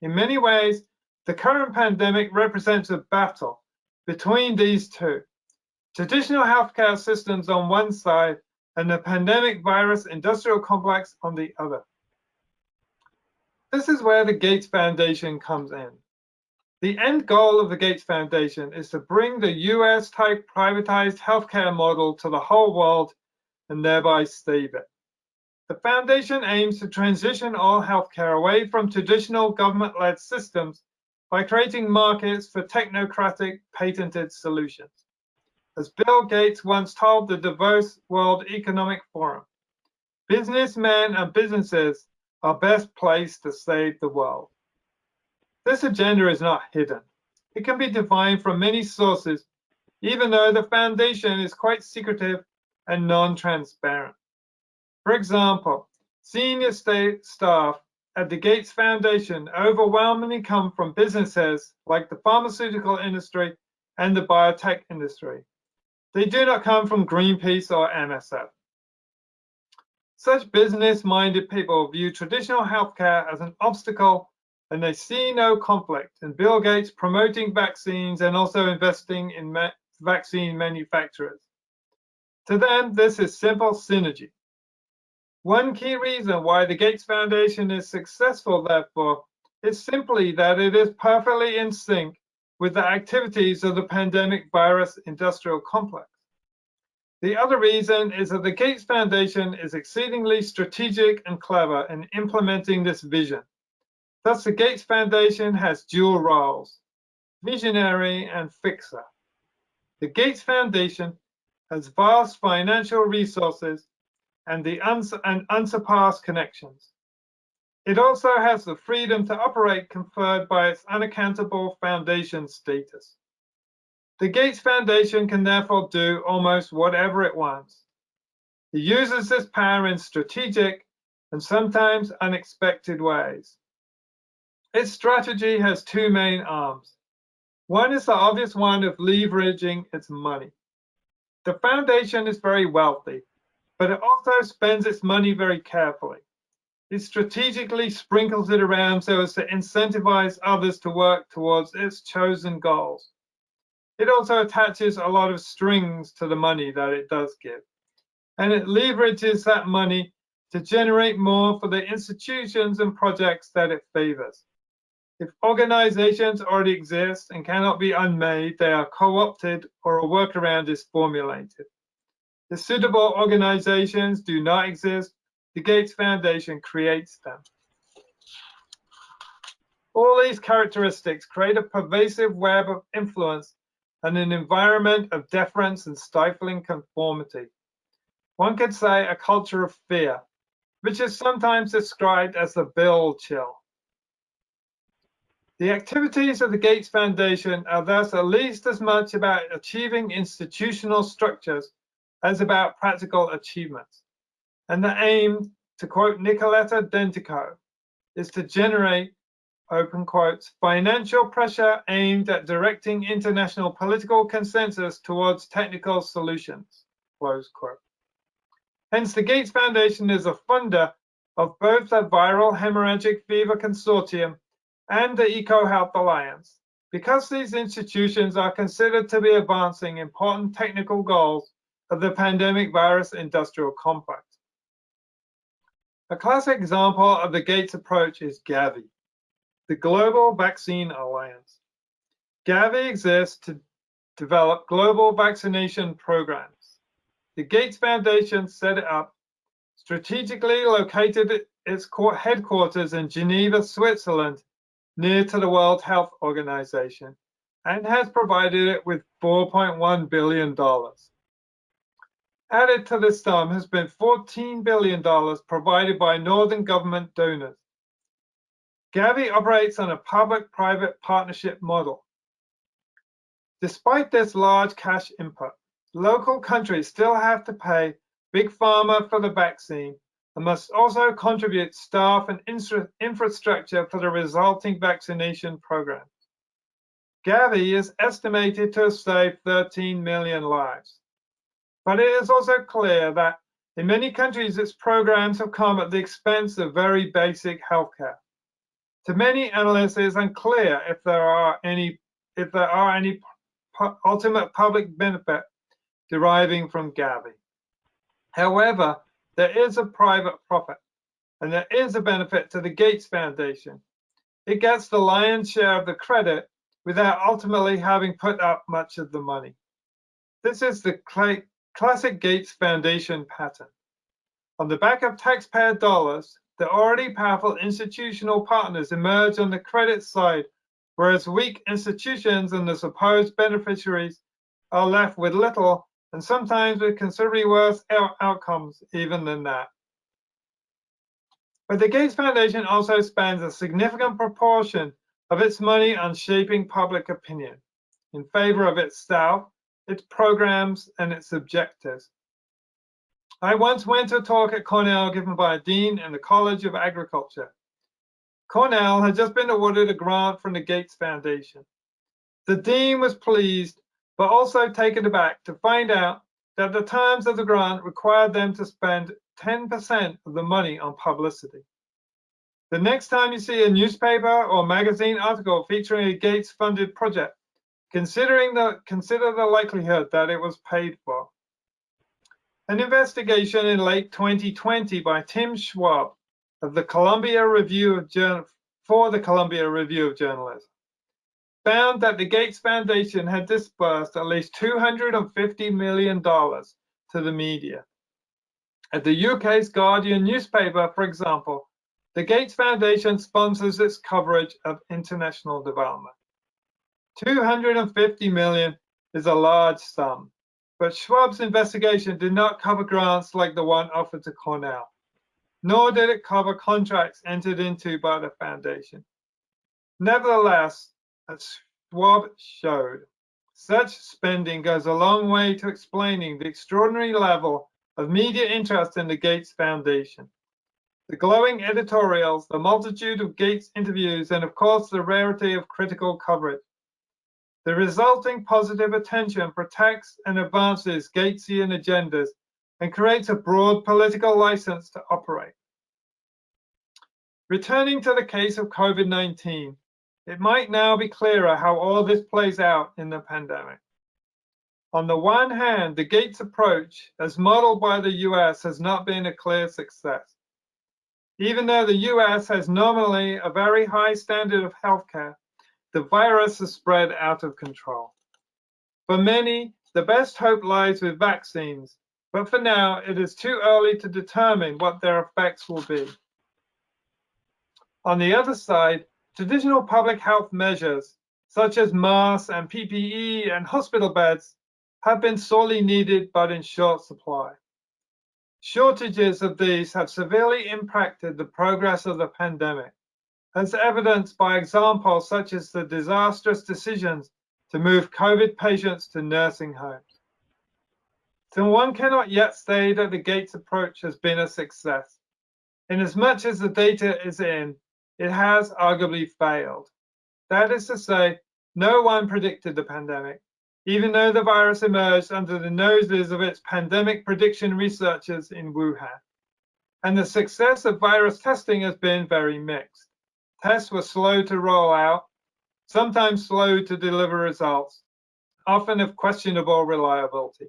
Speaker 2: In many ways, the current pandemic represents a battle between these two: traditional healthcare systems on one side and the pandemic virus industrial complex on the other. This is where the Gates Foundation comes in. The end goal of the Gates Foundation is to bring the US-type privatized healthcare model to the whole world and thereby save it. The foundation aims to transition all healthcare away from traditional government-led systems by creating markets for technocratic patented solutions. As Bill Gates once told the Davos World Economic Forum, businessmen and businesses are best placed to save the world. This agenda is not hidden. It can be defined from many sources, even though the foundation is quite secretive and non-transparent. For example, senior state staff at the Gates Foundation overwhelmingly come from businesses like the pharmaceutical industry and the biotech industry. They do not come from Greenpeace or MSF. Such business-minded people view traditional healthcare as an obstacle, and they see no conflict in Bill Gates promoting vaccines and also investing in vaccine manufacturers. To them, this is simple synergy. One key reason why the Gates Foundation is successful, therefore, is simply that it is perfectly in sync with the activities of the pandemic virus industrial complex. The other reason is that the Gates Foundation is exceedingly strategic and clever in implementing this vision. Thus, the Gates Foundation has dual roles: visionary and fixer. The Gates Foundation has vast financial resources and unsurpassed connections. It also has the freedom to operate conferred by its unaccountable foundation status. The Gates Foundation can therefore do almost whatever it wants. It uses this power in strategic and sometimes unexpected ways. Its strategy has two main arms. One is the obvious one of leveraging its money. The foundation is very wealthy, but it also spends its money very carefully. It strategically sprinkles it around so as to incentivize others to work towards its chosen goals. It also attaches a lot of strings to the money that it does give, and it leverages that money to generate more for the institutions and projects that it favors. If organizations already exist and cannot be unmade, they are co-opted or a workaround is formulated. If suitable organizations do not exist, the Gates Foundation creates them. All these characteristics create a pervasive web of influence and an environment of deference and stifling conformity. One could say a culture of fear, which is sometimes described as the Bill chill. The activities of the Gates Foundation are thus at least as much about achieving institutional structures as about practical achievements. And the aim, to quote Nicoletta Dentico, is to generate, open quotes, financial pressure aimed at directing international political consensus towards technical solutions, close quote. Hence, the Gates Foundation is a funder of both the Viral Hemorrhagic Fever Consortium and the EcoHealth Alliance, because these institutions are considered to be advancing important technical goals of the pandemic virus industrial complex. A classic example of the Gates approach is Gavi, the Global Vaccine Alliance. Gavi exists to develop global vaccination programs. The Gates Foundation set it up strategically located its headquarters in Geneva, Switzerland, near to the World Health Organization, and has provided it with $4.1 billion. Added to this sum has been $14 billion provided by Northern government donors. Gavi operates on a public-private partnership model. Despite this large cash input, local countries still have to pay Big Pharma for the vaccine and must also contribute staff and infrastructure for the resulting vaccination program. Gavi is estimated to have saved 13 million lives. But it is also clear that in many countries its programs have come at the expense of very basic healthcare. To many analysts, it is unclear if there are any ultimate public benefit deriving from Gavi. However, there is a private profit, and there is a benefit to the Gates Foundation. It gets the lion's share of the credit without ultimately having put up much of the money. This is the classic Gates Foundation pattern. On the back of taxpayer dollars, the already powerful institutional partners emerge on the credit side, whereas weak institutions and the supposed beneficiaries are left with little and sometimes with considerably worse outcomes even than that. But the Gates Foundation also spends a significant proportion of its money on shaping public opinion in favor of its staff, its programs, and its objectives. I once went to a talk at Cornell given by a dean in the College of Agriculture. Cornell had just been awarded a grant from the Gates Foundation. The dean was pleased, but also taken aback to find out that the terms of the grant required them to spend 10% of the money on publicity. The next time you see a newspaper or magazine article featuring a Gates-funded project, consider the likelihood that it was paid for. An investigation in late 2020 by Tim Schwab of the Columbia Review of Journalism found that the Gates Foundation had disbursed at least $250 million to the media. At the UK's Guardian newspaper, for example, the Gates Foundation sponsors its coverage of international development. $250 million is a large sum, but Schwab's investigation did not cover grants like the one offered to Cornell, nor did it cover contracts entered into by the foundation. Nevertheless, as Schwab showed, such spending goes a long way to explaining the extraordinary level of media interest in the Gates Foundation. The glowing editorials, the multitude of Gates interviews, and of course the rarity of critical coverage. The resulting positive attention protects and advances Gatesian agendas and creates a broad political license to operate. Returning to the case of COVID-19, it might now be clearer how all this plays out in the pandemic. On the one hand, the Gates approach, as modeled by the US, has not been a clear success. Even though the US has nominally a very high standard of healthcare, the virus has spread out of control. For many, the best hope lies with vaccines, but for now, it is too early to determine what their effects will be. On the other side, traditional public health measures, such as masks and PPE and hospital beds, have been sorely needed but in short supply. Shortages of these have severely impacted the progress of the pandemic, as evidenced by examples such as the disastrous decisions to move COVID patients to nursing homes. So one cannot yet say that the Gates approach has been a success. Inasmuch as the data is in, it has arguably failed. That is to say, no one predicted the pandemic, even though the virus emerged under the noses of its pandemic prediction researchers in Wuhan. And the success of virus testing has been very mixed. Tests were slow to roll out, sometimes slow to deliver results, often of questionable reliability.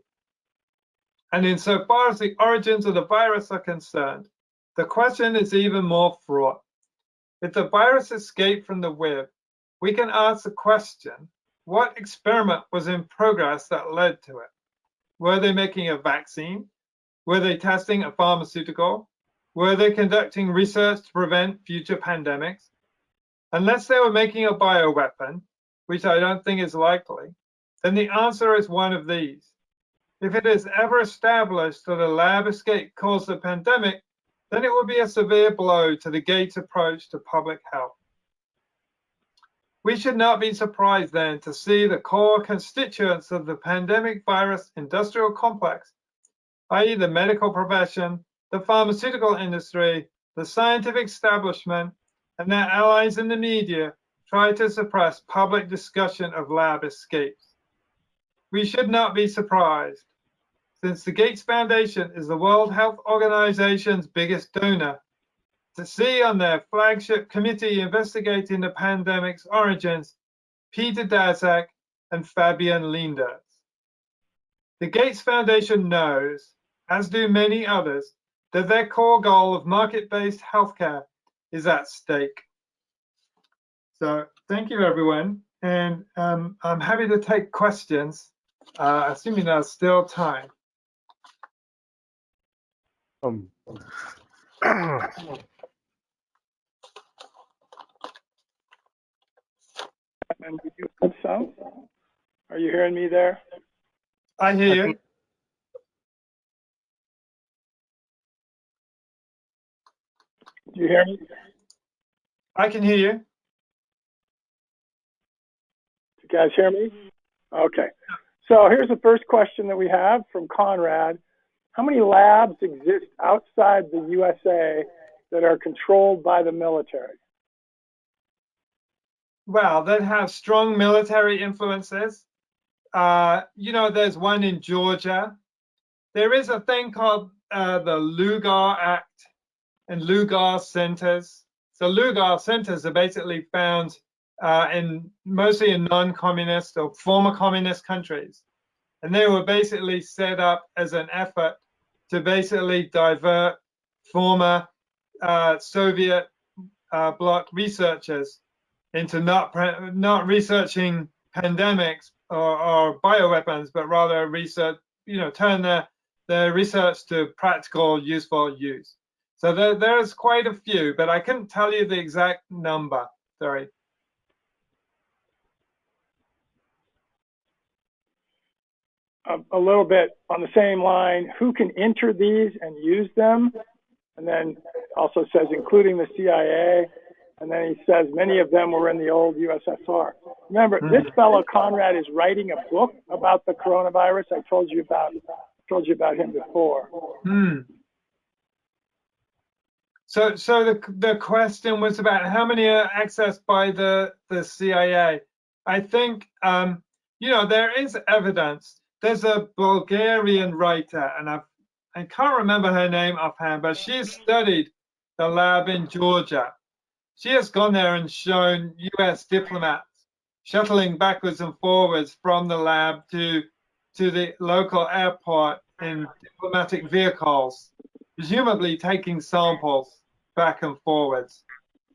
Speaker 2: And insofar as the origins of the virus are concerned, the question is even more fraught. If the virus escaped from the web, we can ask the question, what experiment was in progress that led to it? Were they making a vaccine? Were they testing a pharmaceutical? Were they conducting research to prevent future pandemics? Unless they were making a bioweapon, which I don't think is likely, then the answer is one of these. If it is ever established that a lab escape caused the pandemic, then it would be a severe blow to the Gates approach to public health. We should not be surprised then to see the core constituents of the pandemic virus industrial complex, i.e. the medical profession, the pharmaceutical industry, the scientific establishment, and their allies in the media, try to suppress public discussion of lab escapes. We should not be surprised, since the Gates Foundation is the World Health Organization's biggest donor, to see on their flagship committee investigating the pandemic's origins, Peter Daszak and Fabian Leenders. The Gates Foundation knows, as do many others, that their core goal of market-based healthcare is at stake. So thank you, everyone. And I'm happy to take questions, assuming there's still time.
Speaker 1: And we do have some. Are you hearing me there?
Speaker 2: I hear you.
Speaker 1: Do you hear me?
Speaker 2: I can hear you.
Speaker 1: You guys hear me? Okay. So here's the first question that we have from Conrad. How many labs exist outside the USA that are controlled by the military?
Speaker 2: Well, that have strong military influences. There's one in Georgia. There is a thing called the Lugar Act and Lugar centers. So Lugar centers are basically found mostly in non-communist or former communist countries. And they were basically set up as an effort to basically divert former Soviet bloc researchers into not researching pandemics or bioweapons, but rather research, turn their research to practical, useful use. So there's quite a few, but I couldn't tell you the exact number. Sorry.
Speaker 1: A little bit on the same line, who can enter these and use them? And then also says, including the CIA. And then he says, many of them were in the old USSR. Remember, this fellow, Conrad, is writing a book about the coronavirus. I told you about him before.
Speaker 2: So the question was about how many are accessed by the CIA. I think, there is evidence. There's a Bulgarian writer, and I can't remember her name offhand, but she's studied the lab in Georgia. She has gone there and shown US diplomats shuttling backwards and forwards from the lab to the local airport in diplomatic vehicles, presumably taking samples back and forwards.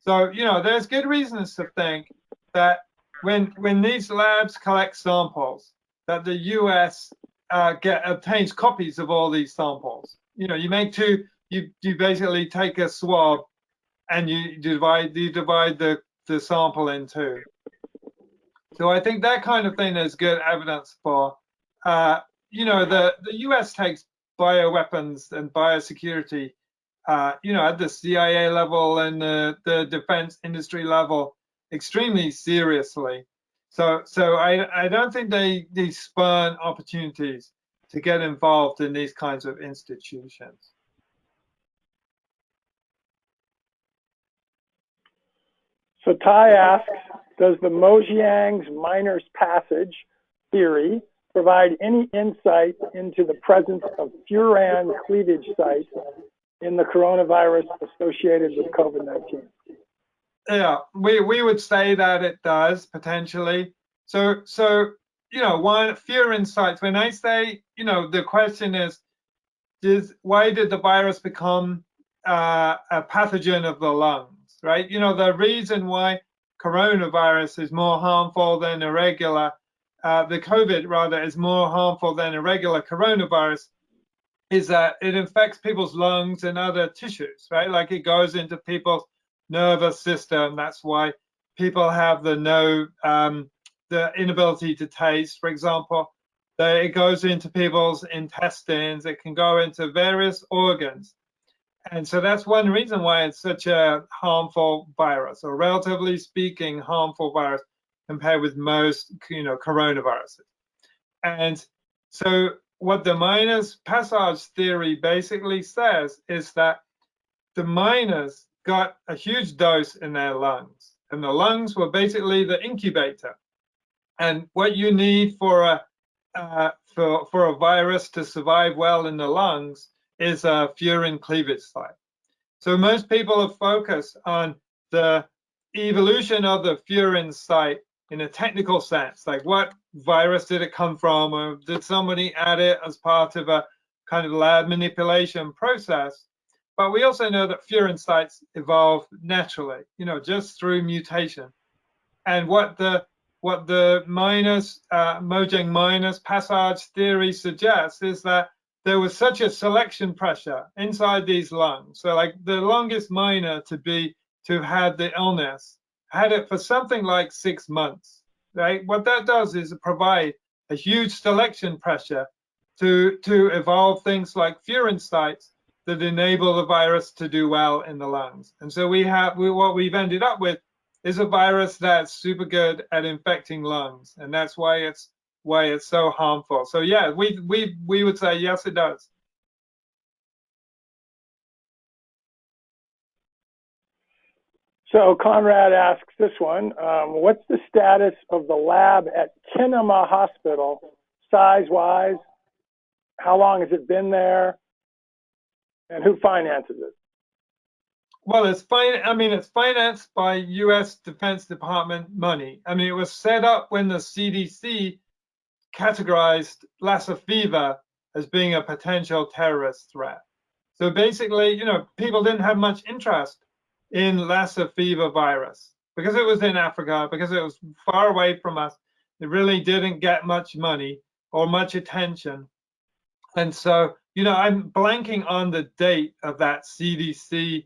Speaker 2: So, there's good reasons to think that when these labs collect samples, that the US obtains copies of all these samples. You basically take a swab and you divide the sample in two. So I think that kind of thing is good evidence for. The US takes bioweapons and biosecurity, at the CIA level and the defense industry level extremely seriously. So I don't think they spurn opportunities to get involved in these kinds of institutions.
Speaker 1: So Ty asks, does the Mojiang's miner's passage theory provide any insight into the presence of furan cleavage sites in the coronavirus associated with COVID-19?
Speaker 2: Yeah, we would say that it does potentially. So one furan sites. When I say, the question is why did the virus become a pathogen of the lungs? Right? The reason why coronavirus is more harmful than the COVID rather is more harmful than irregular coronavirus is that it infects people's lungs and other tissues, right? Like it goes into people's nervous system. That's why people have the inability to taste, for example. That it goes into people's intestines. It can go into various organs. And so that's one reason why it's such a harmful virus, or relatively speaking, harmful virus compared with most, coronaviruses. And so what the miners' passage theory basically says is that the miners got a huge dose in their lungs, and the lungs were basically the incubator. And what you need for a virus to survive well in the lungs is a furin cleavage site. So most people are focused on the evolution of the furin site in a technical sense, like what virus did it come from, or did somebody add it as part of a kind of lab manipulation process? But we also know that furin sites evolve naturally, just through mutation. And what the Mojang miners passage theory suggests is that there was such a selection pressure inside these lungs. So like the longest miner to have had the illness had it for something like 6 months, right? What that does is provide a huge selection pressure to evolve things like furin sites that enable the virus to do well in the lungs. And so what we've ended up with is a virus that's super good at infecting lungs, and that's why it's so harmful. So yeah, we would say yes, it does.
Speaker 1: So Conrad asks this one, what's the status of the lab at Kinema Hospital, size-wise? How long has it been there? And who finances it?
Speaker 2: Well, it's financed by U.S. Defense Department money. I mean, it was set up when the CDC categorized Lassa fever as being a potential terrorist threat. So basically, people didn't have much interest in Lassa fever virus because it was in Africa, because it was far away from us. It really didn't get much money or much attention. And so, I'm blanking on the date of that CDC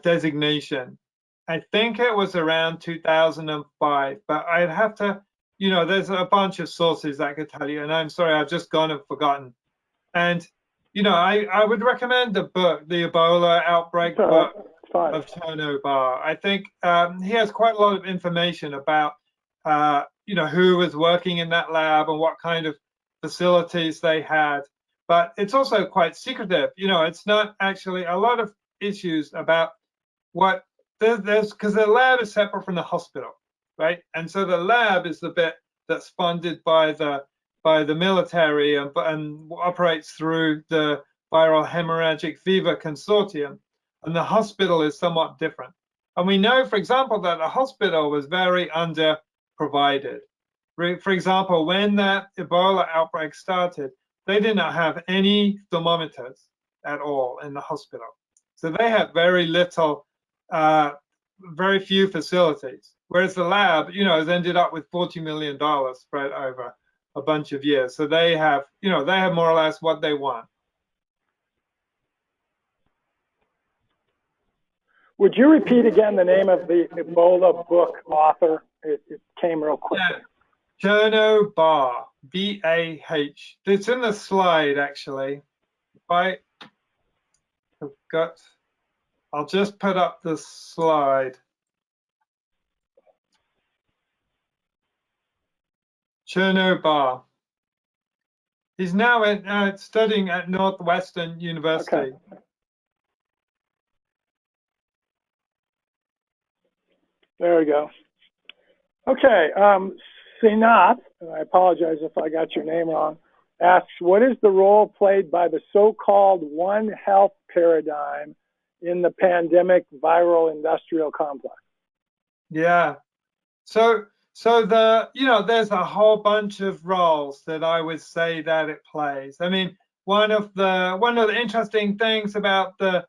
Speaker 2: designation. I think it was around 2005, but I'd have to, there's a bunch of sources I could tell you, and I'm sorry, I've just gone and forgotten. And, I would recommend the book, the Ebola Outbreak book of Chernoh Alpha. I think he has quite a lot of information about, who was working in that lab and what kind of facilities they had. But it's also quite secretive. It's not actually a lot of issues about what there's because the lab is separate from the hospital, right? And so the lab is the bit that's funded by the military and operates through the viral hemorrhagic fever consortium, and the hospital is somewhat different. And we know, for example, that the hospital was very underprovided. For example, when that Ebola outbreak started, they did not have any thermometers at all in the hospital. So they had very little, very few facilities. Whereas the lab, has ended up with $40 million spread over a bunch of years. So they have, more or less what they want.
Speaker 1: Would you repeat again the name of the Ebola book author? It came real quickly.
Speaker 2: Yeah. Chernoh Alpha, B-A-H. It's in the slide, actually. I'll just put up the slide. Chernoh Alpha. He's now studying at Northwestern University.
Speaker 1: Okay. There we go. Okay. Sinath, and I apologize if I got your name wrong, asks, what is the role played by the so-called One Health paradigm in the pandemic viral industrial complex?
Speaker 2: Yeah. So there's a whole bunch of roles that I would say that it plays. I mean, one of the interesting things about the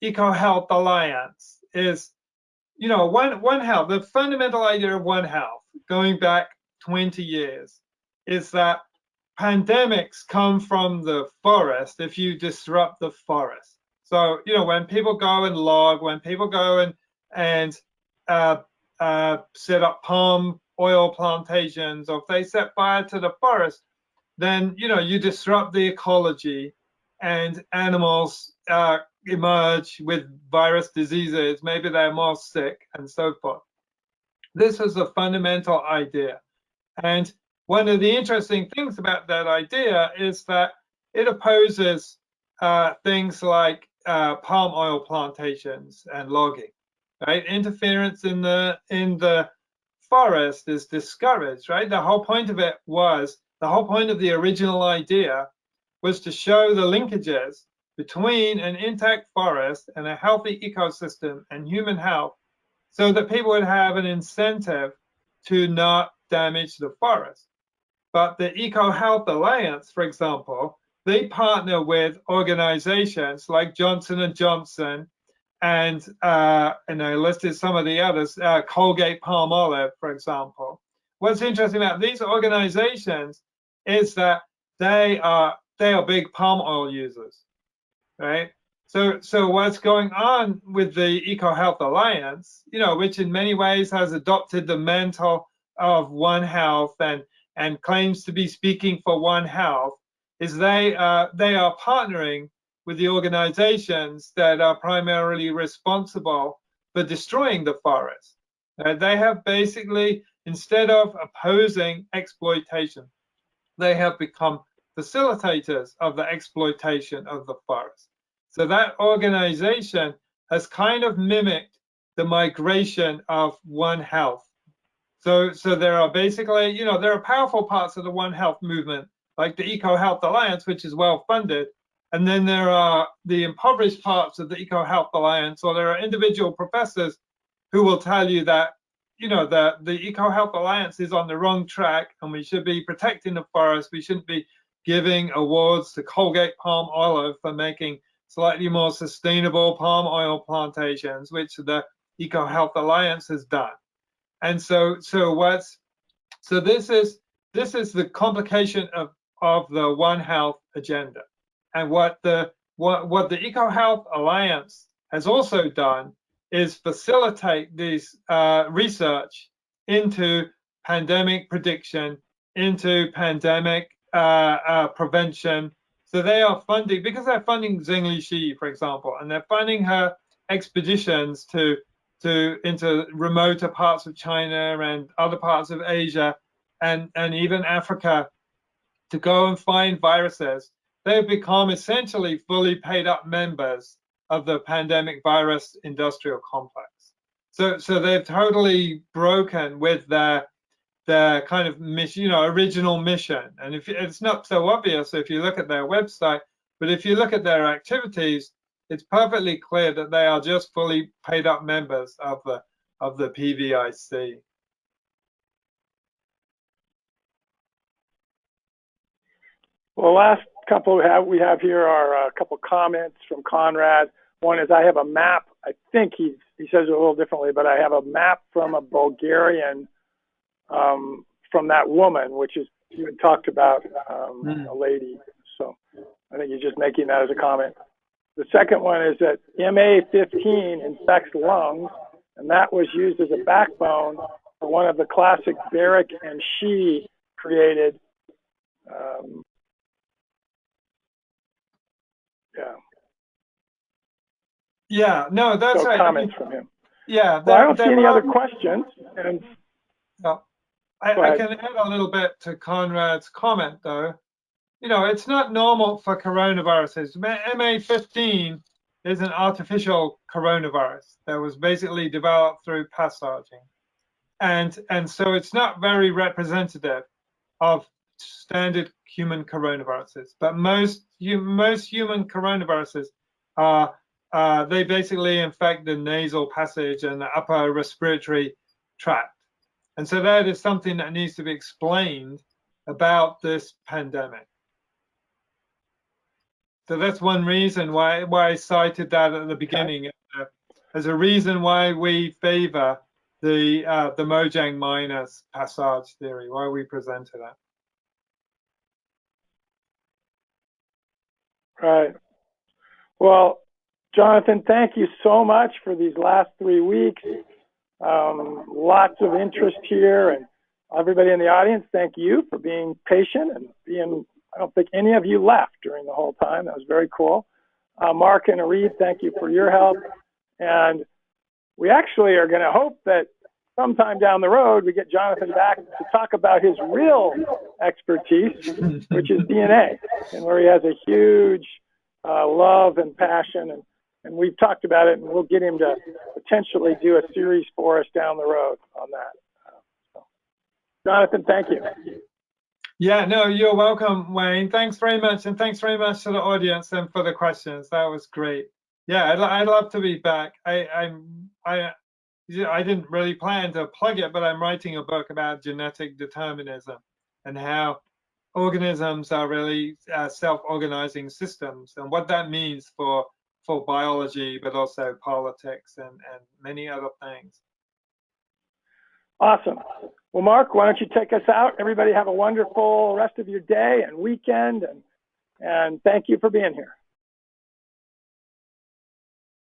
Speaker 2: EcoHealth Alliance is, One Health, the fundamental idea of One Health, going back 20 years, is that pandemics come from the forest if you disrupt the forest. So, when people go and log, when people go and set up palm oil plantations, or if they set fire to the forest, then, you disrupt the ecology, and animals emerge with virus diseases. Maybe they're more sick and so forth. This is a fundamental idea. And one of the interesting things about that idea is that it opposes things like palm oil plantations and logging, right? Interference in the forest is discouraged, right? The whole point of the original idea was to show the linkages between an intact forest and a healthy ecosystem and human health, so that people would have an incentive to not damage the forest. But the EcoHealth Alliance, for example, they partner with organizations like Johnson & Johnson, and I listed some of the others, Colgate Palmolive, for example. What's interesting about these organizations is that they are big palm oil users, right? So what's going on with the EcoHealth Alliance, which in many ways has adopted the mantle of One Health and claims to be speaking for One Health, is they are partnering with the organizations that are primarily responsible for destroying the forest. They have basically, instead of opposing exploitation, they have become facilitators of the exploitation of the forest. So that organization has kind of mimicked the migration of One Health. So there are basically, there are powerful parts of the One Health movement, like the EcoHealth Alliance, which is well funded. And then there are the impoverished parts of the EcoHealth Alliance, or there are individual professors who will tell you that, that the EcoHealth Alliance is on the wrong track, and we should be protecting the forest. We shouldn't be giving awards to Colgate Palmolive for making slightly more sustainable palm oil plantations, which the EcoHealth Alliance has done. And so this is the complication of the One Health agenda. And what the EcoHealth Alliance has also done is facilitate this research into pandemic prediction, into pandemic prevention. So they are funding, because they're funding Zheng Lishi, for example, and they're funding her expeditions into remoter parts of China and other parts of Asia and even Africa to go and find viruses. They've become essentially fully paid up members of the pandemic virus industrial complex. So they've totally broken with their kind of mission, original mission. And if it's not so obvious if you look at their website, but if you look at their activities, it's perfectly clear that they are just fully paid up members of the PVIC.
Speaker 1: Well, last couple we have here are a couple comments from Conrad. One is, I have a map. I think he says it a little differently, but I have a map from a Bulgarian, from that woman, which is, you had talked about a lady. So I think you're just making that as a comment. The second one is that MA15 infects lungs, and that was used as a backbone for one of the classic Barrick and Shee created.
Speaker 2: Yeah, no, that's right.
Speaker 1: Comments from him.
Speaker 2: Yeah.
Speaker 1: Well, I don't see any other questions. And
Speaker 2: no, I can add a little bit to Conrad's comment, though. It's not normal for coronaviruses. MA15 is an artificial coronavirus that was basically developed through passaging. And so it's not very representative of standard human coronaviruses. But most human coronaviruses are they basically infect the nasal passage and the upper respiratory tract. And so that is something that needs to be explained about this pandemic. So that's one reason why I cited that at the beginning as a reason why we favor the Mojang minus passage theory, why we presented that.
Speaker 1: Right. Well, Jonathan, thank you so much for these last 3 weeks. Lots of interest here, and everybody in the audience, thank you for being patient and being, I don't think any of you left during the whole time. That was very cool. Mark and Areeb, thank you for your help. And we actually are going to hope that sometime down the road, we get Jonathan back to talk about his real expertise, which is DNA, and where he has a huge love and passion. And we've talked about it, and we'll get him to potentially do a series for us down the road on that. So, Jonathan, thank you.
Speaker 2: Yeah, no, you're welcome, Wayne. Thanks very much, and thanks very much to the audience and for the questions. That was great. Yeah, I'd love to be back. I didn't really plan to plug it, but I'm writing a book about genetic determinism and how organisms are really self-organizing systems, and what that means for biology, but also politics and many other things.
Speaker 1: Awesome. Well, Mark, why don't you take us out? Everybody have a wonderful rest of your day and weekend, and thank you for being here.